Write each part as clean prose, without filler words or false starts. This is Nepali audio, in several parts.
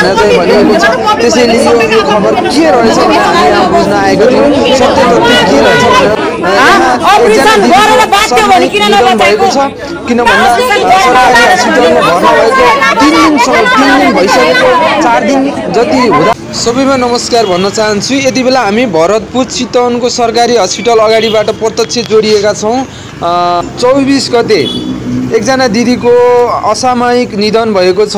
भनेर चाहिँ भनिएको छ। त्यसैले यो खबर के रहेछ भनेर हामी यहाँ बुझ्न आएको थियौँ। सत्य तथ्य के रहेछ भनेर भएको छ। किन भन्दा सरकारी हस्पिटलमा भर्ना भएको 3 दिन भइसकेको, 4 दिन जति हुँदा। सबैमा नमस्कार भन्न चाहन्छु। यति बेला हामी भरतपुर चितवनको सरकारी हस्पिटल अगाडिबाट प्रत्यक्ष जोडिएका छौँ। 24 गते एकजना दिदीको असामयिक निधन भएको छ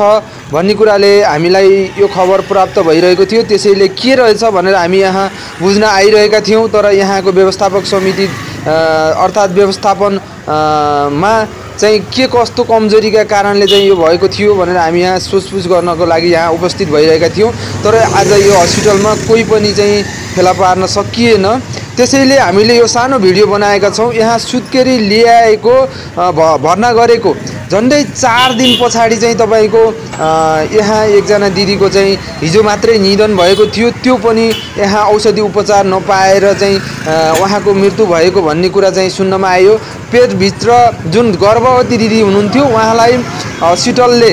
भन्ने कुराले हामीलाई यो खबर प्राप्त भइरहेको थियो। त्यसैले के रहेछ भनेर हामी यहाँ बुझ्न आइरहेका थियौँ। तर यहाँको व्यवस्थापक समिति अर्थात् व्यवस्थापनमा चाहिँ के कस्तो कमजोरीका कारणले चाहिँ यो भएको थियो भनेर हामी यहाँ सोचपुछ गर्नको लागि यहाँ उपस्थित भइरहेका थियौँ। तर आज यो हस्पिटलमा कोही पनि चाहिँ फेला पार्न सकिएन। त्यसैले हामीले यो सानो भिडियो बनाएका छौँ। यहाँ सुत्केरी ल्याएको भर्ना गरेको झन्डै 4 दिन पछाडि चाहिँ तपाईँको यहाँ एकजना दिदीको चाहिँ हिजो मात्रै निधन भएको थियो। त्यो पनि यहाँ औषधि उपचार नपाएर चाहिँ उहाँको मृत्यु भएको भन्ने कुरा चाहिँ सुन्नमा आयो। पेटभित्र जुन गर्भवती दिदी हुनुहुन्थ्यो उहाँलाई हस्पिटलले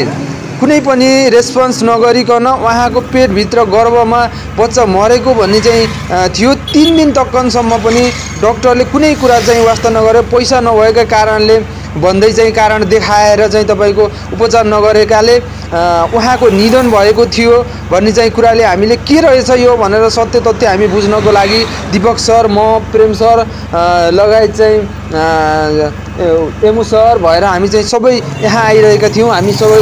कुनै पनि रेस्पोन्स नगरिकन उहाँको पेटभित्र गर्भमा बच्चा मरेको भन्ने चाहिँ थियो। 3 दिन तक्कनसम्म पनि डक्टरले कुनै कुरा चाहिँ वास्ता नगरे, पैसा नभएका कारणले भन्दै चाहिँ कारण देखाएर चाहिँ तपाईँको उपचार नगरेकाले उहाँको निधन भएको थियो भन्ने चाहिँ कुराले हामीले के रहेछ यो भनेर सत्य तथ्य हामी बुझ्नको लागि दीपक सर, म प्रेम सर लगायत चाहिँ एमु सर भएर हामी चाहिँ सबै यहाँ आइरहेका थियौँ। हामी सबै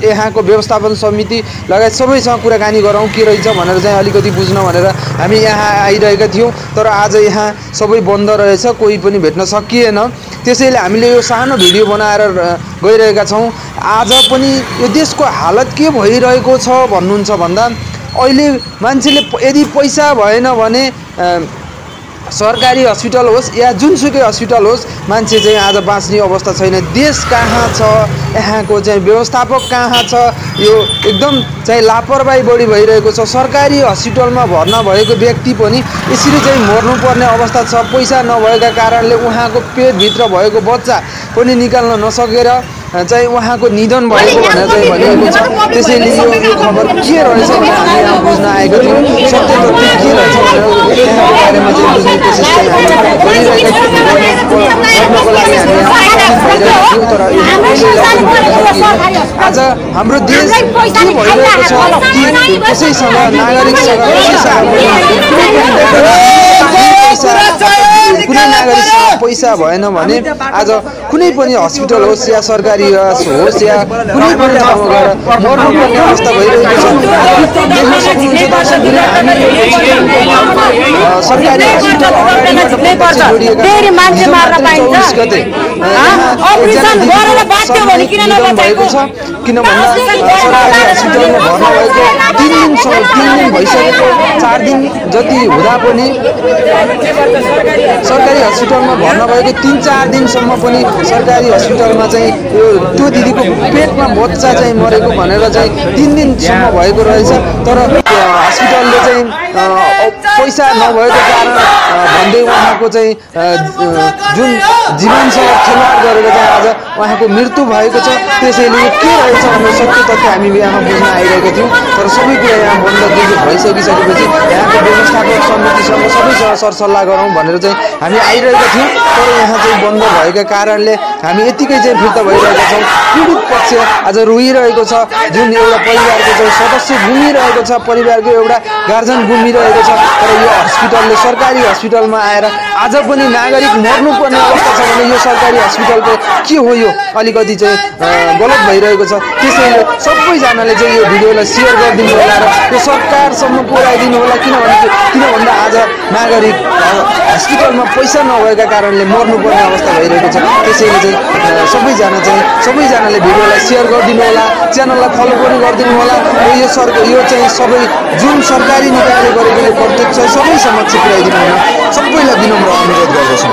यहाँको व्यवस्थापन समिति लगायत सबैसँग कुराकानी गरौँ के रहेछ भनेर चाहिँ अलिकति बुझ्न भनेर हामी यहाँ आइरहेका थियौँ। तर आज यहाँ सबै बन्द रहेछ, कोही पनि भेट्न सकिएन। त्यसैले हामीले यो सानो भिडियो बनाएर गइरहेका छौँ। आज पनि यो देशको हालत के भइरहेको छ भन्नुहुन्छ भन्दा अहिले मान्छेले यदि पैसा भएन भने सरकारी हस्पिटल होस् या जुनसुकै हस्पिटल होस्, मान्छे चाहिँ आज बाँच्ने अवस्था छैन। देश कहाँ छ, यहाँको चाहिँ व्यवस्थापक कहाँ छ, यो एकदम चाहिँ लापरवाही बढी भइरहेको छ। सरकारी हस्पिटलमा भर्ना भएको व्यक्ति पनि यसरी चाहिँ मर्नुपर्ने अवस्था छ। पैसा नभएका कारणले उहाँको पेटभित्र भएको बच्चा पनि निकाल्न नसकेर चाहिँ उहाँको निधन भएको भनेर चाहिँ भनिएको छ। त्यसैले यो खबर के रहेछ भनेर हामी यहाँ बुझ्न आएको थियौँ। सत्य तथ्य के रहेछ भनेर यहाँको बारेमा चाहिँ बुझ्ने कोसिस चाहिँ हामी गरिरहेका गर्नको लागि हामी यहाँ भइरहेका थियौँ। तर आज हाम्रो देश के भइरहेको छ कि कसैसँग नागरिकसँग कुनै नागरिकसँग पैसा भएन भने आज कुनै पनि हस्पिटल होस् या सरकारी होस् या कुनै पनि ठाउँमा गएर मर्नुपर्ने अवस्था भइरहेको छ। देख्न सक्नुहुन्छ दर्शकहरूले सरकारी हस्पिटल भएको छ। किन भन्दा सरकारी हस्पिटलमा भर्ना भएको 3 दिन भइसकेको, 4 दिन जति हुँदा पनि सरकारी हस्पिटलमा भर्ना भएको 3-4 दिनसम्म पनि सरकारी हस्पिटलमा चाहिँ त्यो दिदीको पेटमा बच्चा चाहिँ मरेको भनेर चाहिँ 3 दिनसम्म भएको रहेछ। तर हस्पिटलले चाहिँ पैसा नभएको कारण भन्दै उहाँको चाहिँ जुन जीवनसँग खेलवाड गरेर चाहिँ आज उहाँको मृत्यु भएको छ। त्यसैले के रहेछ भन्ने सत्य तथ्य हामी यहाँ बुझ्न आइरहेका थियौँ। तर सबै कुरा यहाँ बन्द भइसकिसकेपछि यहाँको व्यवस्थापक समितिसँग सबैसँग सरसल्लाह गरौँ भनेर चाहिँ हामी आइरहेका थियौँ। तर यहाँ चाहिँ बन्द भएका कारणले हामी यतिकै चाहिँ फिर्ता भइरहेका छौँ। पीडित पक्ष आज रोइरहेको छ। जुन एउटा परिवारको चाहिँ सदस्य गुमिरहेको छ, परिवारको एउटा गार्जियन गुमिरहेको छ। तर यो हस्पिटलले सरकारी हस्पिटलमा आएर आज पनि नागरिक मर्नुपर्ने अवस्था छ भने यो सरकारी हस्पिटलको के हो, यो अलिकति चाहिँ गलत भइरहेको छ। त्यसैले सबैजनाले चाहिँ यो भिडियोलाई सेयर गरिदिनु होला र यो सरकारसम्म पुर्याइदिनु होला। किन भन्दा आज नागरिक हस्पिटलमा पैसा नभएका कारणले मर्नुपर्ने अवस्था भइरहेको छ। त्यसैले चाहिँ सबैजनाले भिडियोलाई सेयर गरिदिनु होला, च्यानललाई फलो पनि गरिदिनु होला। यो चाहिँ सबै जुन सरकारी निकायले गरेको यो प्रत्यक्ष सबै समक्ष पुर्याइदिनु होला। सबैलाई विनम्र अनुरोध गर्दछु।